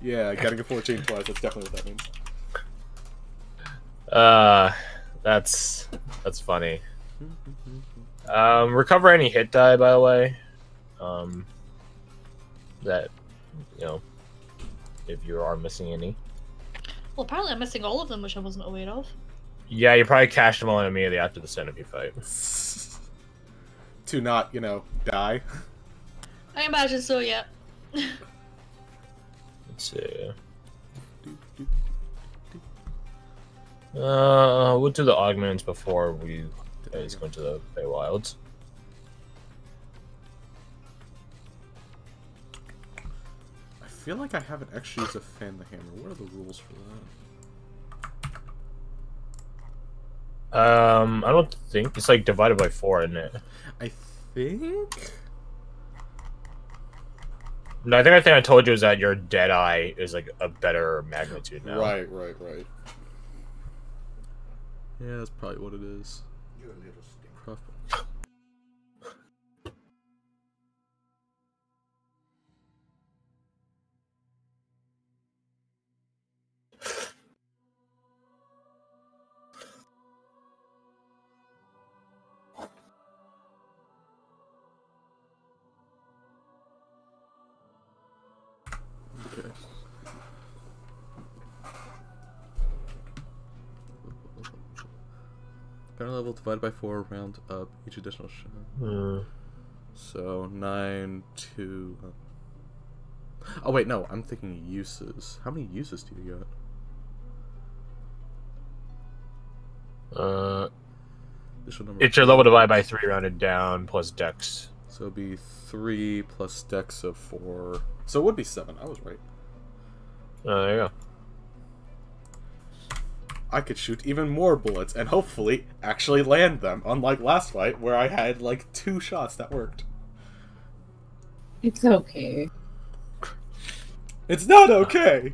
Yeah, getting a 14 twice, that's definitely what that means. That's funny. Recover any hit die, by the way. That, you know, if you are missing any. Well, apparently I'm missing all of them, which I wasn't aware of. Yeah, you probably cashed them all in immediately after the centipede fight. To not, you know, die. I imagine so, yeah. Let's see. We'll do the augments before we go into the Feywilds. I feel like I haven't actually used a fan the hammer. What are the rules for that? I don't think it's like divided by 4, isn't it? I think. No, I think I told you is that your Deadeye is like a better magnitude now. Right. Yeah, that's probably what it is. You're a little stink. Okay. Gunner level divided by 4, round up each additional shot. So 9 to. Oh wait, no, I'm thinking uses. How many uses do you get? It's your level divided by 3 rounded down plus dex. So it'd be 3 plus dex of 4. So it would be 7. I was right. There you go. I could shoot even more bullets and hopefully actually land them, unlike last fight where I had like 2 shots that worked. It's okay. It's not okay!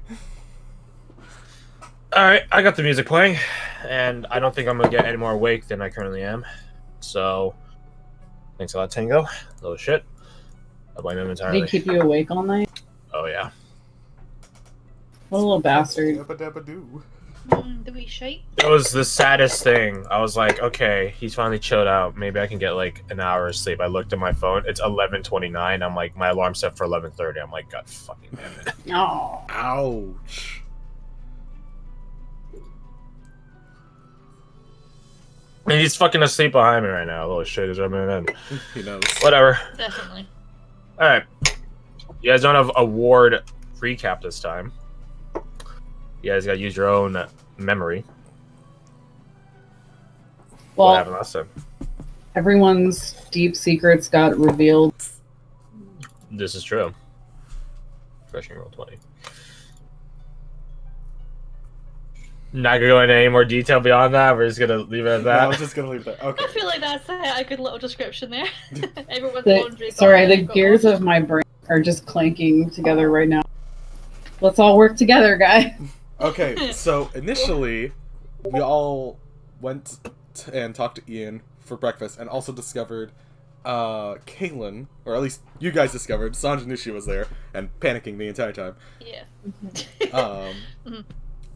Alright, I got the music playing, and I don't think I'm gonna get any more awake than I currently am. So, thanks a lot, Tango. Little shit. I blame him entirely. Did he keep you awake all night? Oh, yeah. What a little bastard. Dabba-dabba-doo. The wee shite. It was the saddest thing. I was like, okay, he's finally chilled out. Maybe I can get like an hour of sleep. I looked at my phone. It's 11:29. I'm like, my alarm set for 11:30. I'm like, God fucking damn it. Oh. Ouch. And he's fucking asleep behind me right now. Little shit is rubbing it in. He knows. Whatever. Definitely. Alright. You guys don't have award recap this time. You guys gotta use your own memory. Well, What happened last time? everyone's deep secrets got revealed. This is true. Refreshing roll 20. Not gonna go into any more detail beyond that. We're just gonna leave it at that. No, I was just gonna leave that. Okay. I feel like that's a good little description there. Everyone's The, laundry. sorry, the gears of my brain are just clanking together right now. Let's all work together, guys. Okay, so initially, we all went and talked to Ian for breakfast and also discovered Kaylin, or at least you guys discovered, Sanjanishi was there and panicking the entire time. Yeah.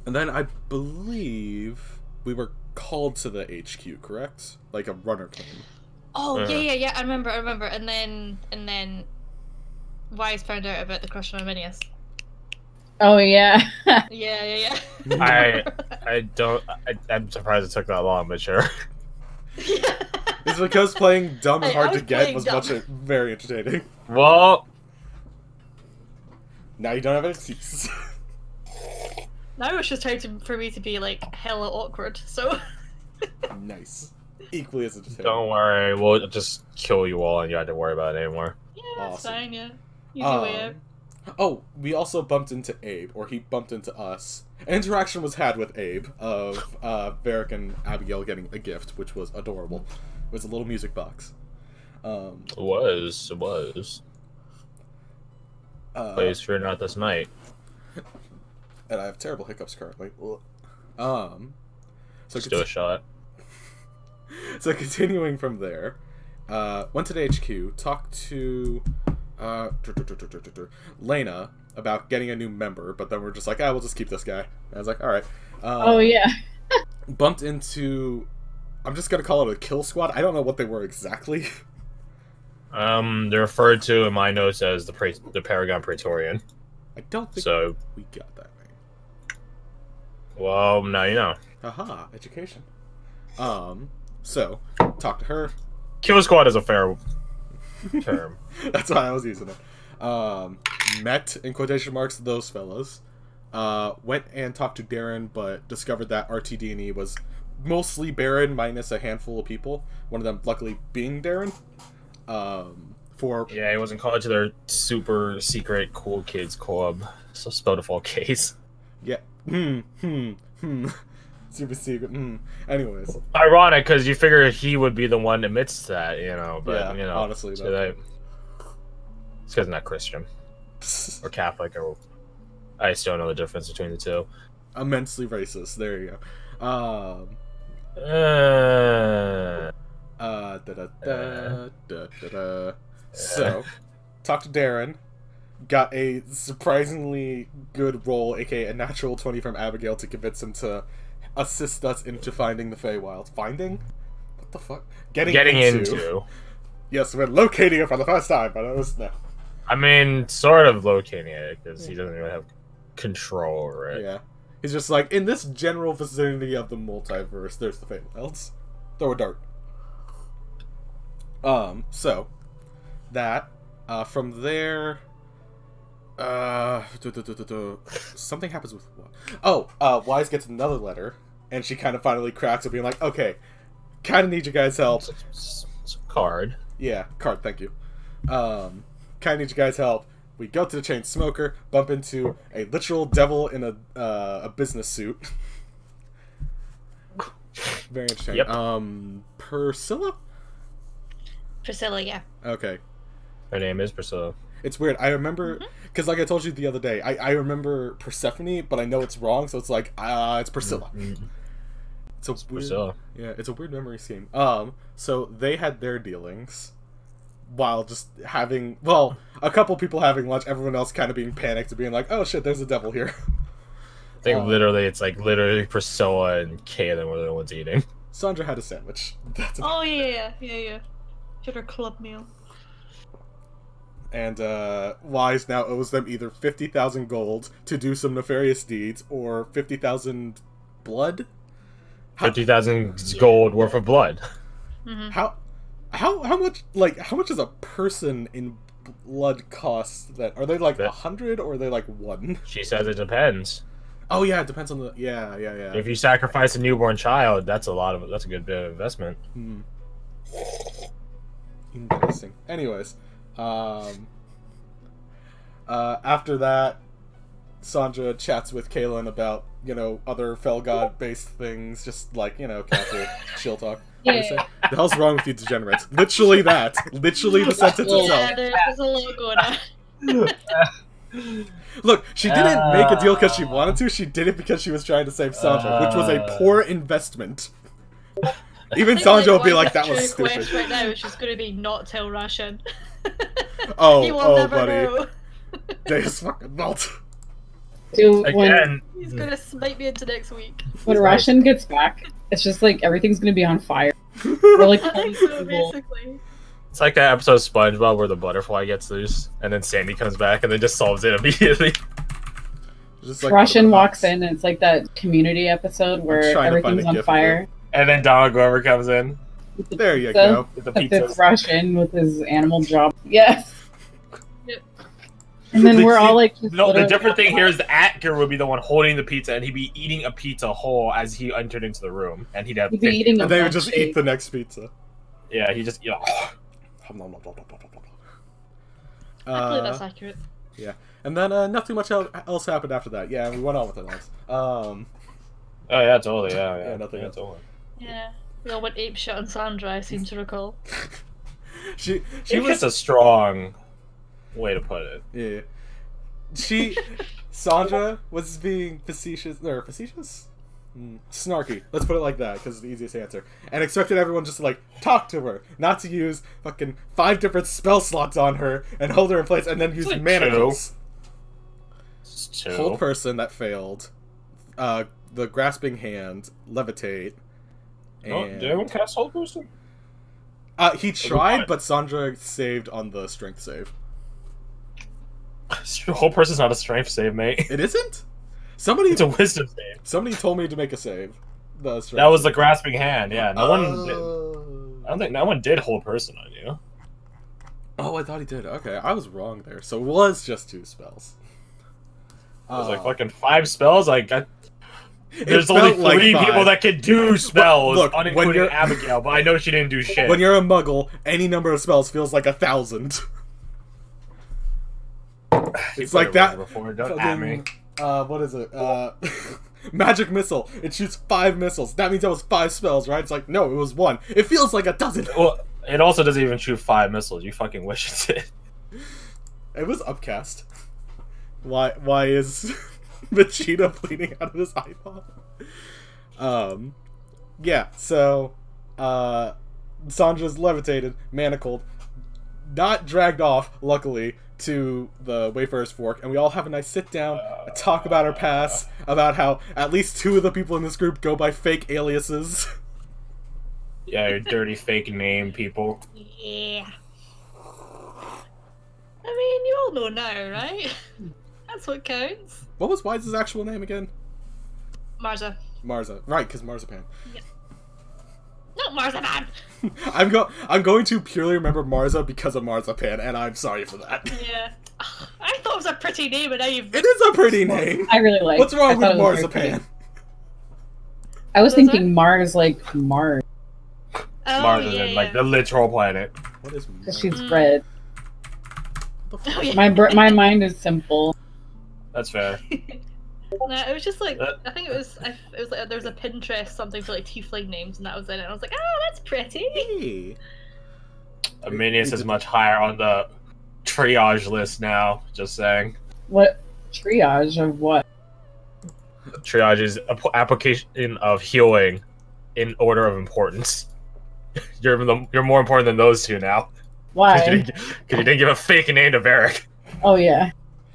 And then I believe we were called to the HQ, correct? Like a runner came. Oh, yeah, I remember. And then Wise found out about the crush on Arminius. Oh, yeah. Yeah. I'm surprised it took that long, but sure. It's because playing dumb and Hey, hard I to was get was playing very entertaining. Well, Now you don't have an excuse. Now it's just time for me to be like hella awkward, so. Nice. Equally as entertaining. don't worry. We'll just kill you all and you don't have to worry about it anymore. Yeah, that's Awesome. fine, yeah. Easy way out. Oh, we also bumped into Abe, or he bumped into us. An interaction was had with Abe of Varric and Abigail getting a gift, which was adorable. It was a little music box. It was. Please fear not this night. And I have terrible hiccups currently. Let's do a shot. So continuing from there, went to the HQ, talked to Lena, about getting a new member, but then we're just like, we'll just keep this guy. And I was like, all right. Oh yeah. Bumped into, I'm just gonna call it a kill squad. I don't know what they were exactly. They're referred to in my notes as the Paragon Praetorian. I don't think so. We got that name. Well, now you know. Aha, education. So talk to her. Kill squad is a fair term. That's why I was using it. Met in quotation marks those fellas. Went and talked to Darren, but discovered that RTD&E was mostly barren minus a handful of people. One of them, luckily, being Darren. Yeah, he wasn't called to their super secret cool kids club. So spelled a full case. Yeah. Super secret. Anyways. Ironic, because you figure he would be the one that admits that, you know. But yeah, you know, honestly, it's because he's not Christian or Catholic, or I still don't know the difference between the two. Immensely racist. There you go. So, talk to Darren. Got a surprisingly good roll, aka a natural 20 from Abigail, to convince him to assist us into finding the Feywild. Finding? What the fuck? Getting into. Yes, we're locating it for the first time, but it was no. I mean, sort of locating it, because he doesn't really have control over it. Yeah. He's just like, in this general vicinity of the multiverse, there's the Feywilds. Throw a dart. So, that, from there, something happens with what? Oh, Wise gets another letter, and she kind of finally cracks it, being like, okay, kind of need you guys' help. It's a card. Yeah, card, thank you. Kind of need you guys' help. We go to the chain smoker, bump into a literal devil in a business suit. Very interesting. Yep. Priscilla? Priscilla, yeah. Okay. Her name is Priscilla. It's weird. I remember, because like I told you the other day, I remember Persephone, but I know it's wrong, so it's like, it's Priscilla. It's a weird, Priscilla. Yeah, it's a weird memory scheme. So they had their dealings while just having, well, a couple people having lunch, everyone else kind of being panicked and being like, oh shit, there's a devil here. I think it's literally Priscilla and Kaylin were the ones eating. Sandra had a sandwich. That's Oh, yeah. She had her club meal. And Wise now owes them either 50,000 gold to do some nefarious deeds, or 50,000 blood? 50,000 gold worth of blood. Mm-hmm. How much, like, how much does a person in blood cost? That are they like 100 or are they like 1? She says it depends. Oh yeah, it depends on the yeah. If you sacrifice a newborn child, that's a good bit of investment. Interesting. Anyways, after that, Sandra chats with Kaylin about, other Fell God based things, just like, casual chill talk. Yeah. The hell's wrong with you degenerates? Literally that. Literally the sentence itself. Yeah, there's a lot going on. Look, she didn't make a deal because she wanted to, she did it because she was trying to save Sandra, which was a poor investment. Even Sandra will be like, that was stupid. Right now, she's going to be not tell Ration. Oh, buddy. Deus fucking melt. Dude, he's going to smite me into next week. When Ration gets back, it's just like everything's going to be on fire. We're like, I think so, basically. It's like that episode of SpongeBob where the butterfly gets loose, and then Sandy comes back and then just solves it immediately. Just like Russian walks in, and it's like that Community episode where everything's on fire. And then Donald Glover comes in. There you go. With the pizzas. It's Russian with his animal job. Yes. Yep. And then we're all like... No, the different thing here is the actor would be the one holding the pizza, and he'd be eating a pizza whole as he entered into the room. And he'd be eating and they would just eat the next pizza. Yeah, he just... I believe that's accurate. Yeah. And then nothing much else happened after that. Yeah, we went on with it else. Oh yeah, totally. Yeah, nothing else. Totally. Yeah, we all went apeshit on Sandra, I seem to recall. she was a strong way to put it. Yeah. Sandra was being facetious, snarky. Let's put it like that, because it's the easiest answer. And expected everyone just to, like, talk to her, not to use fucking 5 different spell slots on her and hold her in place, and then use manacles. Two. Hold person that failed. The grasping hand, levitate. No, And did anyone cast hold person? he tried, but Sandra saved on the strength save. Hold person's not a strength save, mate. It isn't? Somebody It's a wisdom save. Somebody told me to make a save. The strength That was the save. grasping hand. Yeah, no one. I don't think no one did hold person on you. Oh, I thought he did. Okay, I was wrong there. So it was just 2 spells. It was like fucking 5 spells. There's felt only like 3 5. people that can do spells, Look, when including you're- Abigail, but I know she didn't do shit. When you're a muggle, any number of spells feels like 1,000. It's like that. Before, don't at me. What is it? Magic missile. It shoots 5 missiles. That means that was 5 spells, right? It's like, no, it was 1. It feels like 1,000. Well, it also doesn't even shoot 5 missiles. You fucking wish it did. It was upcast. Why is Vegeta bleeding out of his eyeball? Yeah, so, Sandra's levitated, manacled, not dragged off, luckily, to the Wayfarer's Fork, and we all have a nice sit-down, talk about our past, about how at least 2 of the people in this group go by fake aliases. Yeah, your dirty fake name people. Yeah. I mean, you all know now, right? That's what counts. What was Wise's actual name again? Marza. Marza. Right, because Marzipan. Not Marzipan! I'm going to purely remember Marza because of Marzipan, and I'm sorry for that. Yeah. I thought it was a pretty name, and now you've... It is a pretty name. I really like. What's wrong I with thought it was very Marzipan? pretty. I was Was thinking it? Mars like Mars Oh, Mars yeah, than like yeah. the literal planet. What is because Marza? she's Mm. red. Oh, yeah. My mind is simple. That's fair. No, it was just like, Uh. I think it was like, there was a Pinterest something for like tiefling names, and that was in it, and I was like, oh, that's pretty! Hey. Aminius is much higher on the triage list now. Just saying. What triage of what? Triage is application of healing in order of importance. You're more important than those 2 now. Why? Because you didn't give a fake name to Varric. Oh yeah.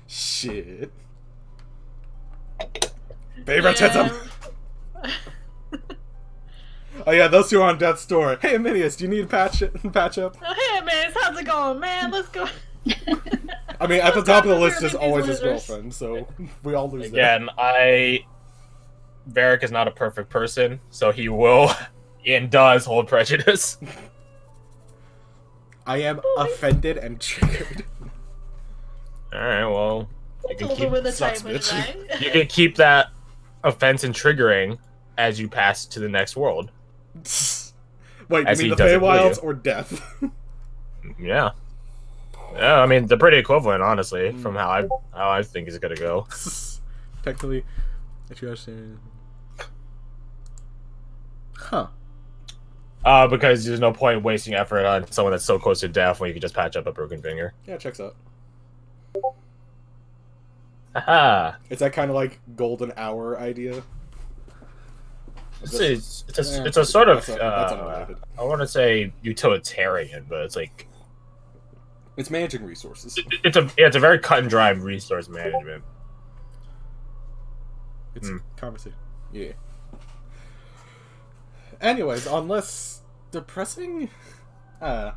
Shit. Favoritism! Oh yeah, those 2 are on death's door. Hey, Aminius, do you need patch up? Oh, hey, man, how's it going, man? Let's go. I mean, at the top of the list is These always his losers. girlfriend, so we all lose that. Again, Varric is not a perfect person, so he will and does hold prejudice. I am offended and triggered. Alright, well, you can, Over with the sucks, time, bitch. right? you can keep that offense and triggering as you pass to the next world. Wait, As you mean he the does it with Feywilds you. or death? Yeah. Yeah, I mean, they're pretty equivalent, honestly, from how I think it's gonna go. Technically, if you understand. Huh. Because there's no point wasting effort on someone that's so close to death when you can just patch up a broken finger. Yeah, checks out. Haha. Is that kind of like golden hour idea? It's a sort of that's unrelated. I want to say utilitarian, but it's like It's managing resources. it's a very cut and dry resource management. It's conversation. Yeah. Anyways, on less depressing, on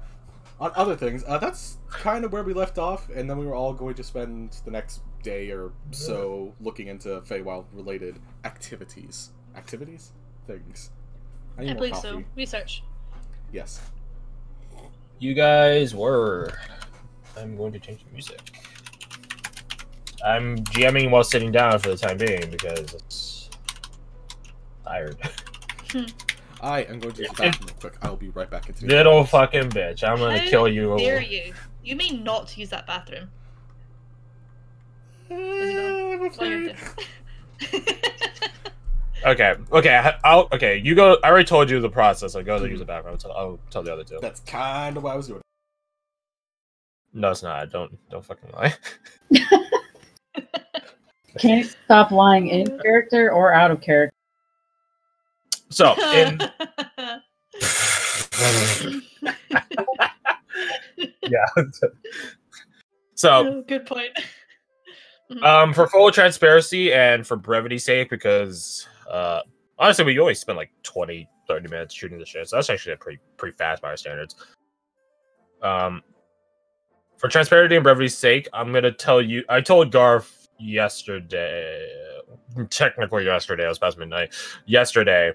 other things, that's kind of where we left off, and then we were all going to spend the next day or so looking into Feywild related activities. Activities? Things. need I more believe coffee. so. Research. Yes. You guys were. I'm going to change the music. I'm GMing while sitting down for the time being because it's tired. I am going to use the bathroom real quick. I'll be right back into the Little fucking bitch. I'm gonna How kill you. dare you? You may not use that bathroom. Okay. Okay. You go. I already told you the process. I go to use the background. I'll tell the other two. That's kind of what I was doing. No, it's not. Don't fucking lie. Can you stop lying in character or out of character? So in yeah. So Good point. For full transparency and for brevity's sake, because honestly, we only spent like 20, 30 minutes shooting the shit, so that's actually pretty fast by our standards. For transparency and brevity's sake, I'm gonna tell you. I told Garth yesterday, technically yesterday, it was past midnight, yesterday,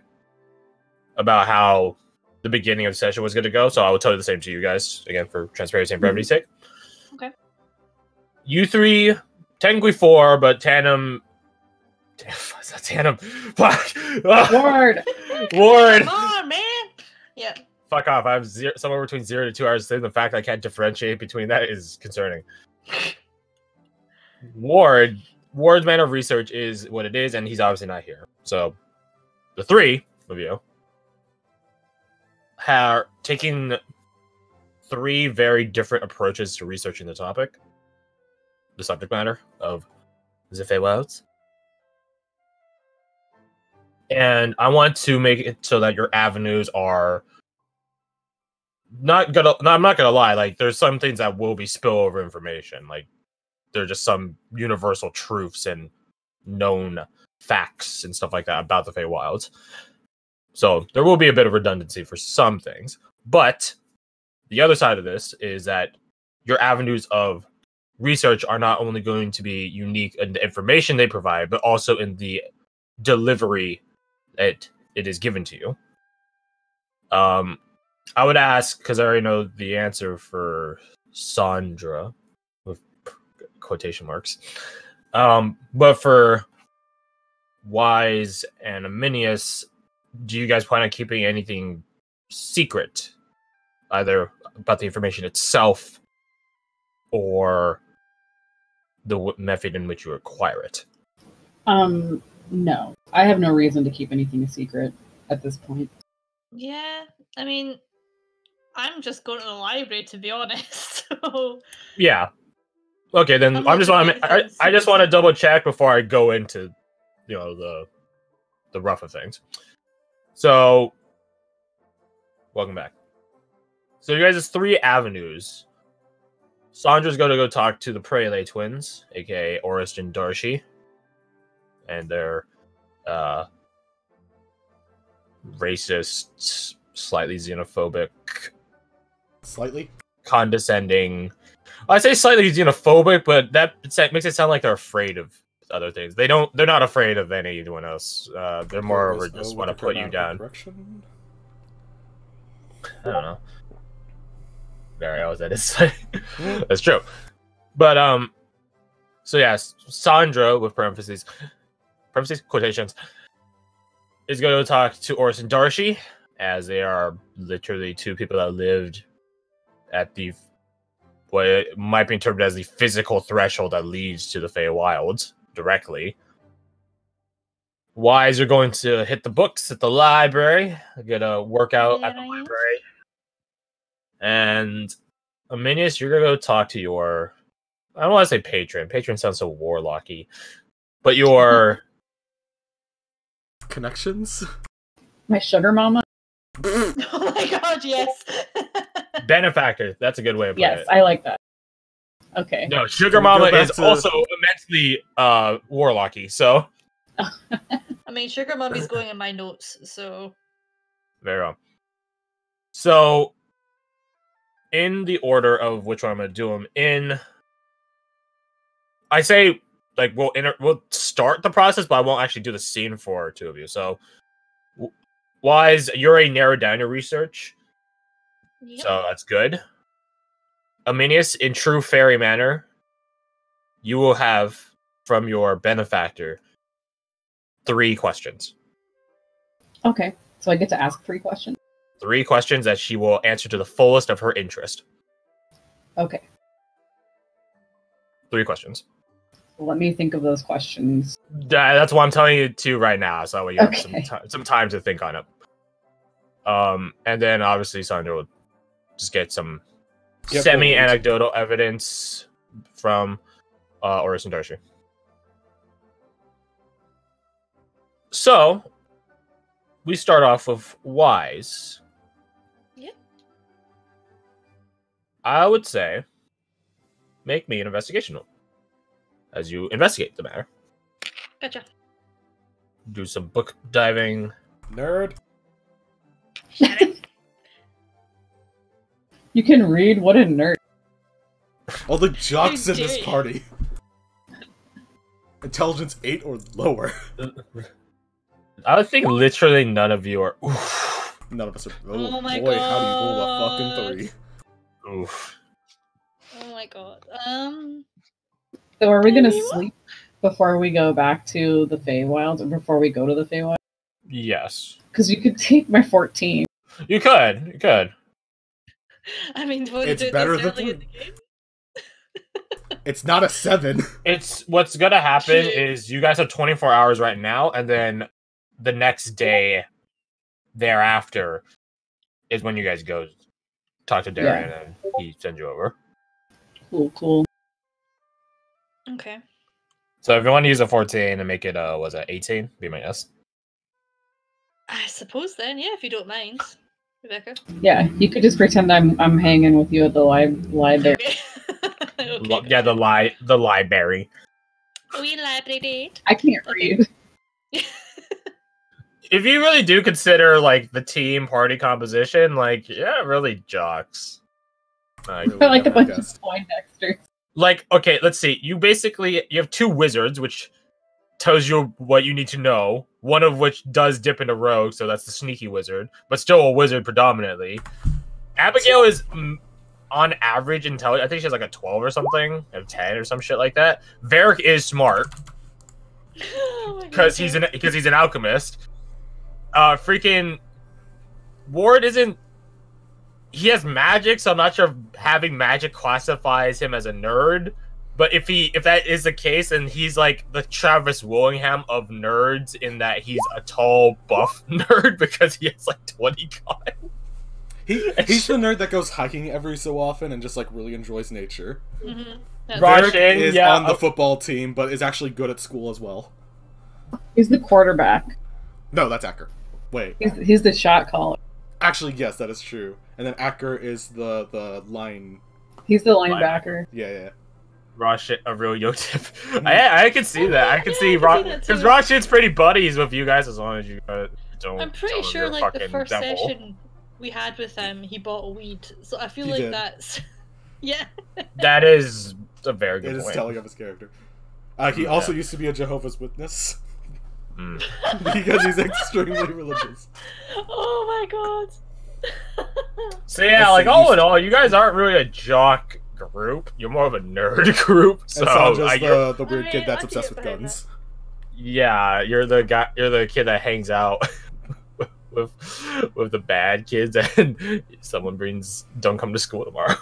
about how the beginning of the session was gonna go. So I will tell you the same to you guys again for transparency and brevity's sake. Okay. You three, technically four, but Tandem. Damn, what's that Tandem? Fuck. Ward. Ward. Come on, man. Yeah. Fuck off. I have somewhere between 0 to 2 hours of sleep. The fact I can't differentiate between that is concerning. Ward's manner of research is what it is, and he's obviously not here. So, the three of you are taking three very different approaches to researching the subject matter of the Feywilds. And I want to make it so that your avenues are I'm not gonna lie, like there's some things that will be spillover information. Like there are just some universal truths and known facts and stuff like that about the Feywilds. So there will be a bit of redundancy for some things. But the other side of this is that your avenues of research are not only going to be unique in the information they provide, but also in the delivery that it is given to you. I would ask, because I already know the answer for Sandra, with quotation marks. But for Wise and Aminius, do you guys plan on keeping anything secret? Either about the information itself or the method in which you acquire it? No. I have no reason to keep anything a secret at this point. Yeah, I mean, I'm just going to the library, to be honest. So yeah. Okay, then I just want to double check before I go into, the rough of things. So, welcome back. So you guys have three avenues. Sandra's going to go talk to the Prele twins, aka Orist and Darshi, and their racist, slightly xenophobic, Slightly condescending. I say slightly xenophobic, but that makes it sound like they're afraid of other things. They're not afraid of anyone else. They're more over just want to put you down. I don't know. Very always that is. That's true. But so yes, Sandra with parentheses quotations is going to talk to Oris and Darshi, as they are literally two people that lived at the what might be interpreted as the physical threshold that leads to the Feywilds directly. Wise, you're going to hit the books at the library, get a workout at the library. And Aminius, you're going to go talk to your, I don't want to say patron. Patron sounds so warlocky. But your connections? My sugar mama? Oh my god, yes. benefactor. That's a good way of putting it. Yes, I like that. Okay. No, Sugar Mama is also immensely warlocky, so. I mean, Sugar Mommy's going in my notes, so. Very well. So, in the order of which one I'm going to do them in, I say, like, we'll start the process, but I won't actually do the scene for two of you. So, Wise, you already narrowed down your research. Yep. So that's good. Aminius, in true fairy manner, you will have from your benefactor 3 questions. Okay, so I get to ask 3 questions? 3 questions that she will answer to the fullest of her interest. Okay. 3 questions. Let me think of those questions. That's what I'm telling you to right now, so you have some time to think on it. And then obviously Sandra will just get some semi-anecdotal evidence from Oris and Darshi. So, we start off with Wise. Yep. I would say, make me an investigation roll. as you investigate the matter. Gotcha. Do some book diving. Nerd. Shut it. You can read. What a nerd. All the jocks How in this dare you. party. Intelligence 8 or lower. I think literally none of you are. Oof. None of us are. Oh my boy, how do you roll a fucking 3? Oof. Oh my god. So are we gonna Maybe what? sleep before we go back to the Feywilds, or before we go to the Feywilds? Yes. Because you could take my 14. You could. You could. I mean, do It's it better this than early in 3. the game? It's not a 7. It's what's gonna happen Shit. is you guys have 24 hours right now, and then the next day thereafter is when you guys go talk to Darian and he sends you over. Cool. Okay. So if you want to use a 14 and make it was it 18? Be my guess. I suppose then, yeah, if you don't mind, Rebecca. Yeah, you could just pretend I'm hanging with you at the library. Okay. Okay, Yeah, the library. We library date. I can't Okay. read. If you really do consider like the team party composition, like yeah, really jocks. Really, We're like a never bunch guessed. of Poindexters. Like okay, let's see. You have 2 wizards, which tells you what you need to know. One of which does dip into rogue, so that's the sneaky wizard, but still a wizard predominantly. Abigail is on average intelligent. I think she has like a 12 or something, a 10 or some shit like that. Varric is smart Oh my because God. he's an alchemist. Freaking Ward isn't. He has magic, so I'm not sure if having magic classifies him as a nerd. But if that is the case, then he's like the Travis Willingham of nerds in that he's a tall, buff nerd because he has like 20 con. He's the nerd that goes hiking every so often and just like really enjoys nature. Mhm. That's Right. Varric Russian, is yeah, on the football team, but is actually good at school as well. He's the quarterback. No, that's Acker. Wait, He's the shot caller. actually, yes, that is true. And then Acker is the line. He's the linebacker. Yeah. Rosh, a real yo tip. I can see that. I can Yeah, see I can see that because too. Roshin's pretty buddies with you guys as long as you don't. I'm pretty tell him sure, you're a like, the fucking first devil. session we had with him, he bought weed. So I feel He like did. that's... Yeah. That is a very good It is point. telling of his character. He Yeah. also used to be a Jehovah's Witness Mm. because he's extremely religious. Oh my god. So yeah, I like see, all he's- in all, you guys aren't really a jock group. You're more of a nerd group. So And Sandra's you're- the weird I kid mean, that's I can obsessed get with behind guns. yeah, you're the guy. You're the kid that hangs out with the bad kids, and someone don't come to school tomorrow.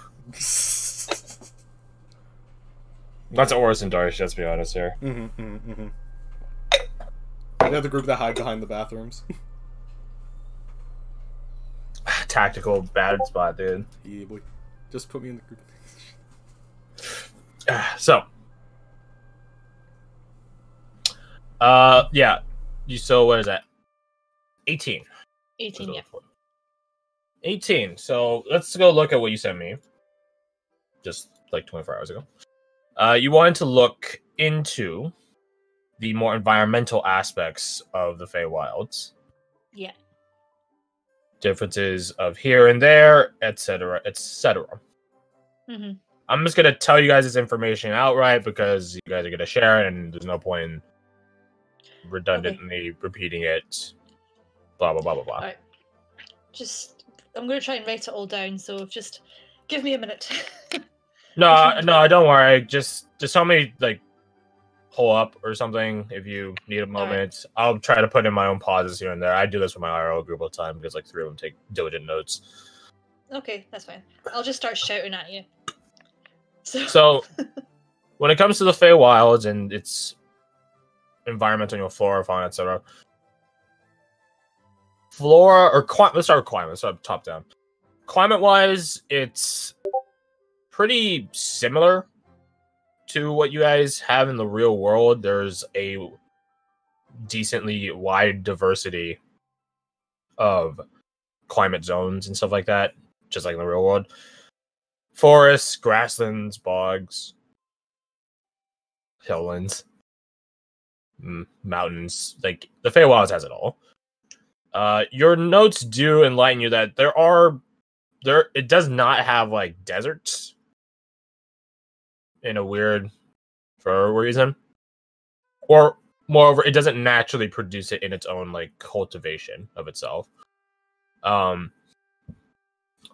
That's Oris and Darsh. Let's be honest here. They're the group that hide behind the bathrooms. Tactical bad spot, dude. Yeah, boy. Just put me in the group. So, yeah. So what is that? 18. 18, yeah. 18. So let's go look at what you sent me. Just like 24 hours ago. You wanted to look into the more environmental aspects of the Feywilds. Yeah. Differences of here and there, etc., etc. Mm-hmm. I'm just gonna tell you guys this information outright because you guys are gonna share it, and there's no point in redundantly repeating it. Blah blah blah blah blah. Alright. Just, I'm going to try and write it all down, so just give me a minute. No, don't worry. Just tell me like pull up or something if you need a moment. I'll try to put in my own pauses here and there. I do this with my IRL group all the time because like 3 of them take diligent notes. Okay, that's fine. I'll just start shouting at you. So, when it comes to the Feywilds and its environmental, flora, fauna, etc. Flora or climate. Let's start with climate. Let's start top down. Climate-wise, it's pretty similar to what you guys have in the real world. There's a decently wide diversity of climate zones and stuff like that, just like in the real world. Forests, grasslands, bogs. hilllands, mountains. Like the Feywilds has it all. Your notes do enlighten you that it does not have like deserts in a weird for a reason, or moreover, it doesn't naturally produce it in its own like cultivation of itself.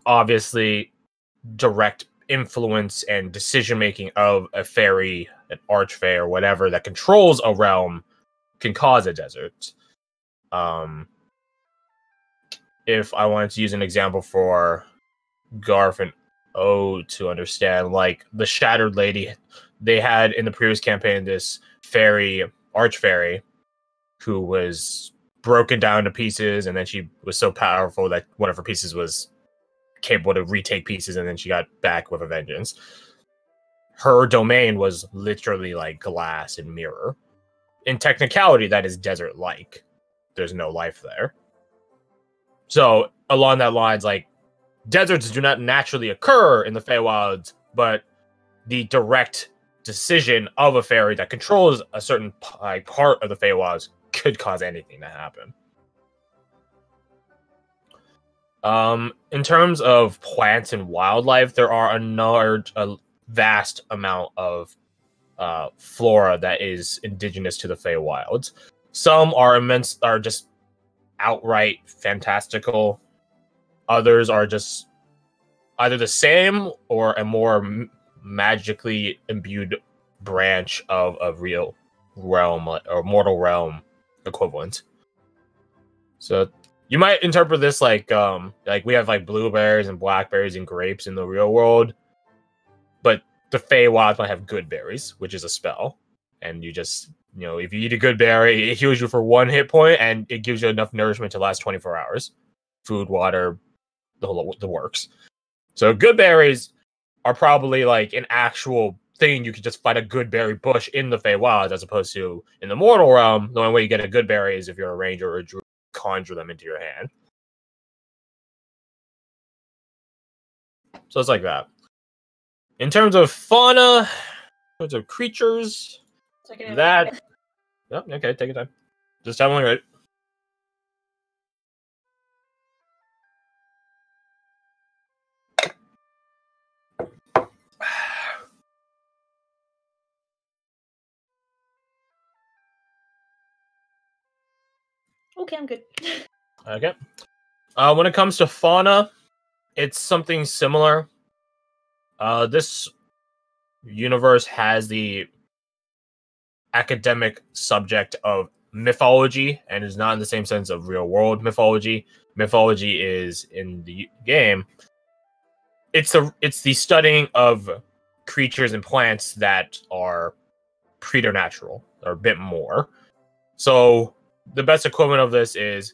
Obviously, direct influence and decision making of a fairy, an archfey, or whatever that controls a realm can cause a desert. If I wanted to use an example for Garth and O to understand, like the Shattered Lady, they had in the previous campaign this fairy, archfairy, who was broken down to pieces, and then she was so powerful that one of her pieces was capable to retake pieces, and then she got back with a vengeance. Her domain was literally like glass and mirror. In technicality, that is desert-like. There's no life there. So along that lines, like deserts do not naturally occur in the Feywilds, but the direct decision of a fairy that controls a certain part of the Feywilds could cause anything to happen. In terms of plants and wildlife, there are a vast amount of flora that is indigenous to the Feywilds. Some are just outright fantastical. Others are just either the same or a more magically imbued branch of a real realm or mortal realm equivalent. So you might interpret this like we have like blueberries and blackberries and grapes in the real world, but the Feywilds might have good berries, which is a spell, and you just, if you eat a good berry, it heals you for 1 hit point, and it gives you enough nourishment to last 24 hours. Food, water, the works. So good berries are probably like an actual thing. You could just find a good berry bush in the Feywilds, as opposed to in the mortal realm. The only way you get a good berry is if you're a ranger or a druid, conjure them into your hand. So it's like that. In terms of fauna, in terms of creatures, that... Yep, okay, take your time. Just tell me right. Okay, I'm good. Okay. When it comes to fauna, it's something similar. This universe has the academic subject of mythology, and is not in the same sense of real world mythology. Mythology is in the game. It's the studying of creatures and plants that are preternatural, or a bit more. So the best equivalent of this is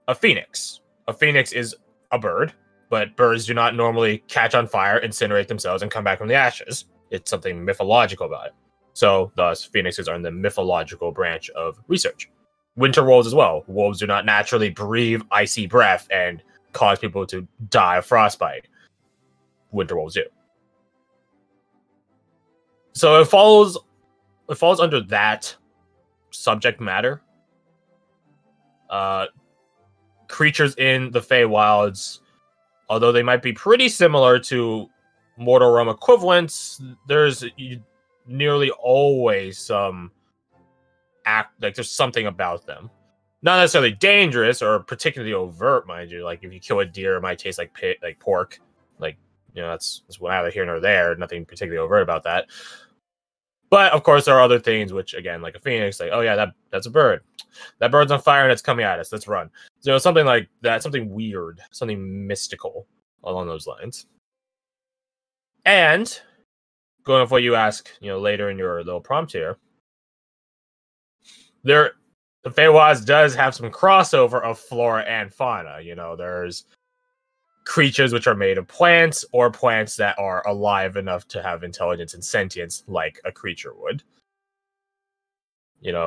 a phoenix. A phoenix is a bird, but birds do not normally catch on fire, incinerate themselves, and come back from the ashes. It's something mythological about it. So, thus, phoenixes are in the mythological branch of research. Winter wolves as well. Wolves do not naturally breathe icy breath and cause people to die of frostbite. Winter wolves do. So it falls under that subject matter. Creatures in the Feywilds, although they might be pretty similar to mortal realm equivalents, there's nearly always some there's something about them. Not necessarily dangerous or particularly overt, mind you. Like if you kill a deer, it might taste like pork. Like, that's neither here nor there. Nothing particularly overt about that. But of course, there are other things which, again, like a phoenix, like, oh yeah, that's a bird. That bird's on fire and it's coming at us. Let's run. So something like that, something weird, something mystical along those lines. And going off what you ask, later in your little prompt here, the Feywilds does have some crossover of flora and fauna. There's creatures which are made of plants, or plants that are alive enough to have intelligence and sentience like a creature would.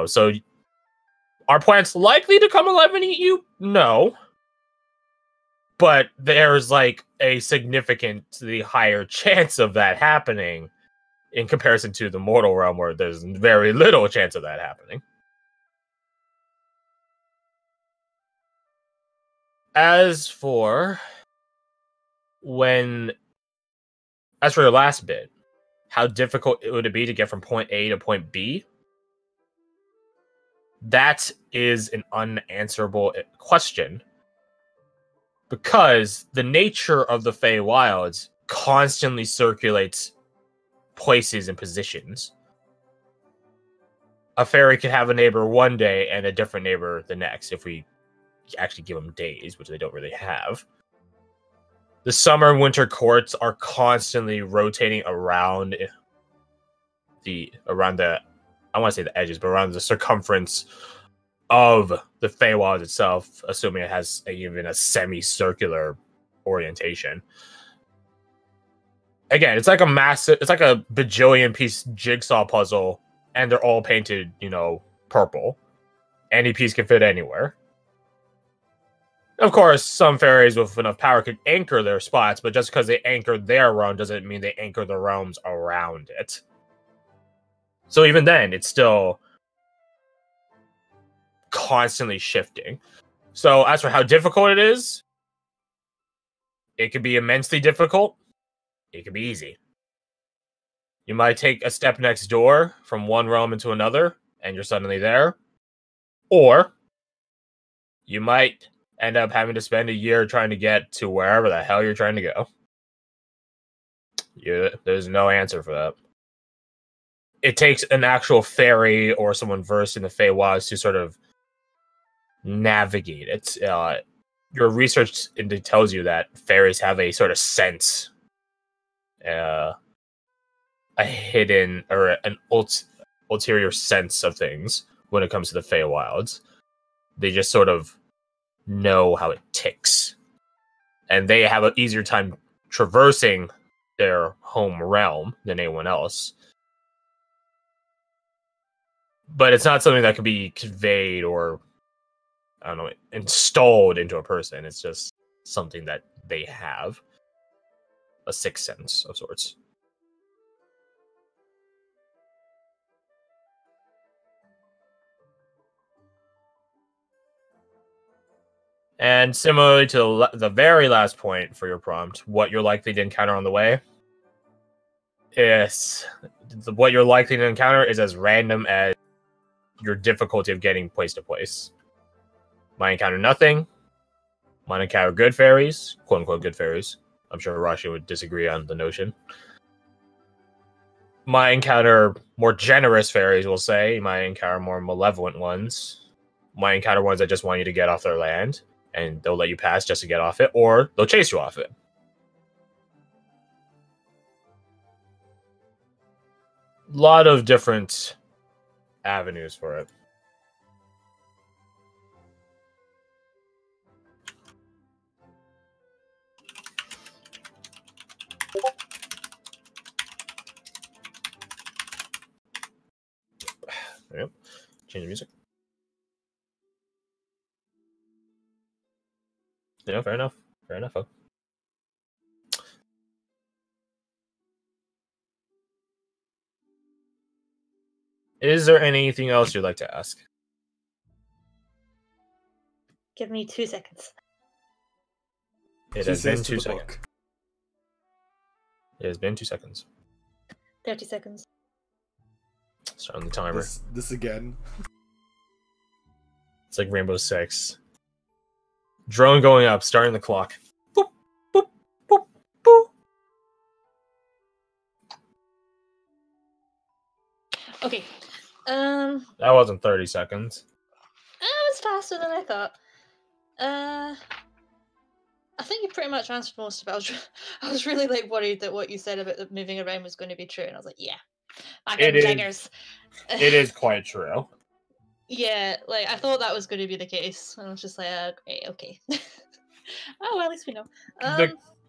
So are plants likely to come alive and eat you? No. But there's like a significantly higher chance of that happening in comparison to the mortal realm, where there's very little chance of that happening. As for your last bit, how difficult would it be to get from point A to point B? That is an unanswerable question, because the nature of the Feywilds constantly circulates places and positions. A fairy could have a neighbor one day and a different neighbor the next, if we actually give them days, which they don't really have. The summer and winter courts are constantly rotating around the I want to say the edges, but around the circumference of the Feywild itself, assuming it has even a semicircular orientation. Again, it's like a bajillion piece jigsaw puzzle, and they're all painted, purple. Any piece can fit anywhere. Of course, some fairies with enough power could anchor their spots, but just because they anchor their realm doesn't mean they anchor the realms around it. So even then, it's still constantly shifting. So as for how difficult it is, it could be immensely difficult. It could be easy. You might take a step next door from one realm into another, and you're suddenly there. Or you might end up having to spend a year trying to get to wherever the hell you're trying to go. There's no answer for that. It takes an actual fairy or someone versed in the Feywilds to sort of navigate it. Your research tells you that fairies have a sort of sense, a hidden or an ulterior sense of things when it comes to the Feywilds. They just sort of know how it ticks, and they have an easier time traversing their home realm than anyone else. But it's not something that can be conveyed or, I don't know, installed into a person. It's just something that they have, a sixth sense of sorts. And similarly to the very last point for your prompt, what you're likely to encounter on the way, what you're likely to encounter is as random as your difficulty of getting place to place. Might encounter nothing. Might encounter good fairies, quote unquote good fairies. I'm sure Rashi would disagree on the notion. Might encounter more generous fairies, we'll say. You might encounter more malevolent ones. Might encounter ones that just want you to get off their land, and they'll let you pass just to get off it, or they'll chase you off it. A lot of different avenues for it. Yep. Change the music. Yeah, fair enough. Fair enough. Is there anything else you'd like to ask? Give me 2 seconds. It has been 2 seconds. It has been 2 seconds. 30 seconds. Starting the timer. This again. It's like Rainbow Six. Drone going up, starting the clock. Boop, boop, boop, boop. Okay. That wasn't 30 seconds. That was faster than I thought. I think you pretty much answered most of it. I was really worried that what you said about the moving around was going to be true, and I was like, yeah, back in Jaggers. It is quite true. Yeah, I thought that was going to be the case, and I was just like, great, okay. Oh, well, at least we know.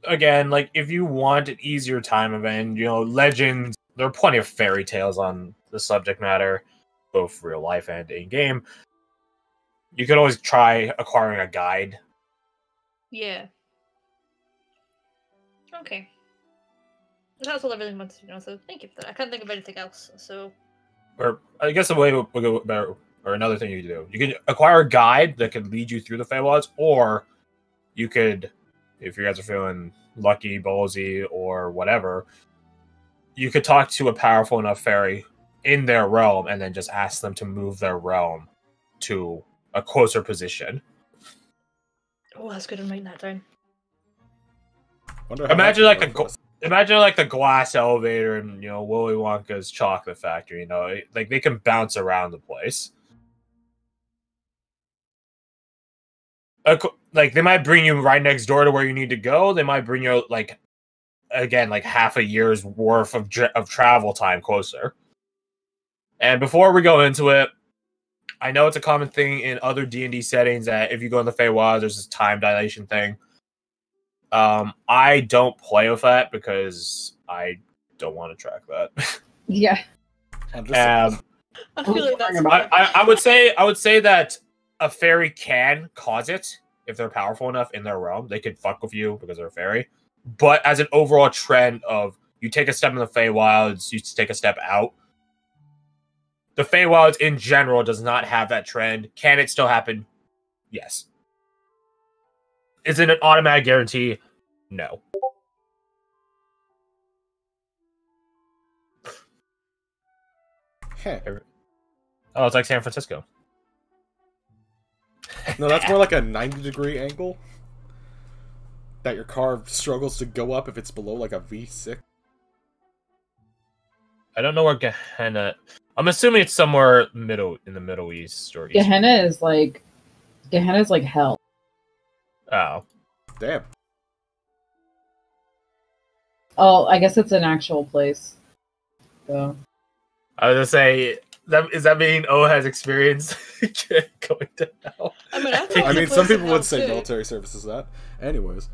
Again, if you want an easier time event, legends. There are plenty of fairy tales on the subject matter, both real life and in game. You could always try acquiring a guide. Yeah. Okay. That's all I really wanted to know, so thank you for that. I can't think of anything else, so... Or I guess the way we'll go better, or another thing you can do. You can acquire a guide that could lead you through the Feywilds, or you could, if you guys are feeling lucky, ballsy, or whatever, you could talk to a powerful enough fairy in their realm and then just ask them to move their realm to a closer position. Oh, that's good. I'm writing that down. Imagine like the glass elevator in, you know, Willy Wonka's chocolate factory, you know, like they can bounce around the place. Like they might bring you right next door to where you need to go. They might bring you like, again, like half a year's worth of travel time closer. And before we go into it, I know it's a common thing in other D&D settings that if you go in the Feywild, there's this time dilation thing. I don't play with that because I don't want to track that. Yeah. I feel like that's... I would say that a fairy can cause it if they're powerful enough in their realm. They could fuck with you because they're a fairy. But as an overall trend of you take a step in the Feywilds, you take a step out. The Feywilds in general does not have that trend. Can it still happen? Yes. Is it an automatic guarantee? No. Hey. Oh, it's like San Francisco. No, that's more like a 90-degree angle. That your car struggles to go up if it's below like a V6. I don't know where Gehenna... I'm assuming it's somewhere in the Middle East or East. Gehenna is like hell. Oh. Damn. Oh, I guess it's an actual place. So. I was gonna say, does that mean O has experience going to hell? I mean, some people would say military service is that. Anyways.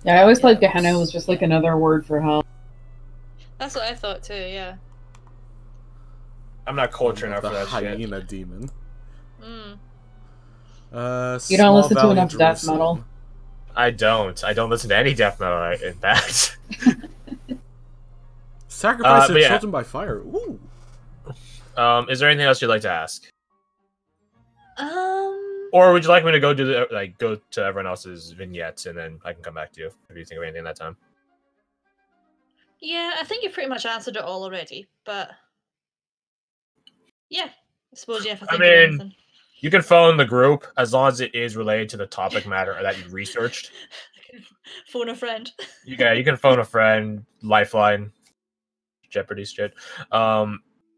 Yeah, I always thought Gehenna was just like another word for hell. That's what I thought too, yeah. I'm not cultured enough for that hyena shit. Demon. You don't listen to enough death metal. I don't listen to any death metal, in fact. Sacrifice your children by fire. Ooh. Is there anything else you'd like to ask? Or would you like me to go do go to everyone else's vignettes and then I can come back to you if you think of anything that time? Yeah, I think you've pretty much answered it all already, but yeah, I suppose you have to think of anything. You can phone the group as long as it is related to the topic matter that you researched. Phone a friend. You can phone a friend, Lifeline, Jeopardy shit. Yeah,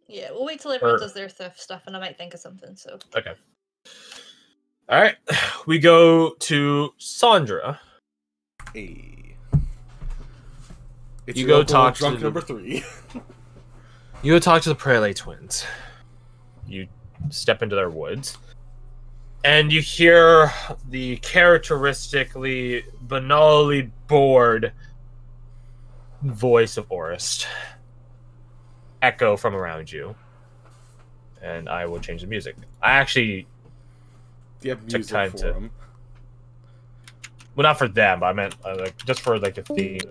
we'll wait till everyone does their stuff and I might think of something, so. Okay. Alright. We go to Sandra. Hey. You go talk to drunk number 3. You go talk to the Prelay twins. You step into their woods. And you hear the characteristically, banally bored voice of Orist echo from around you. And I will change the music. I actually took time to... them? Well, not for them, but I meant just for like a theme.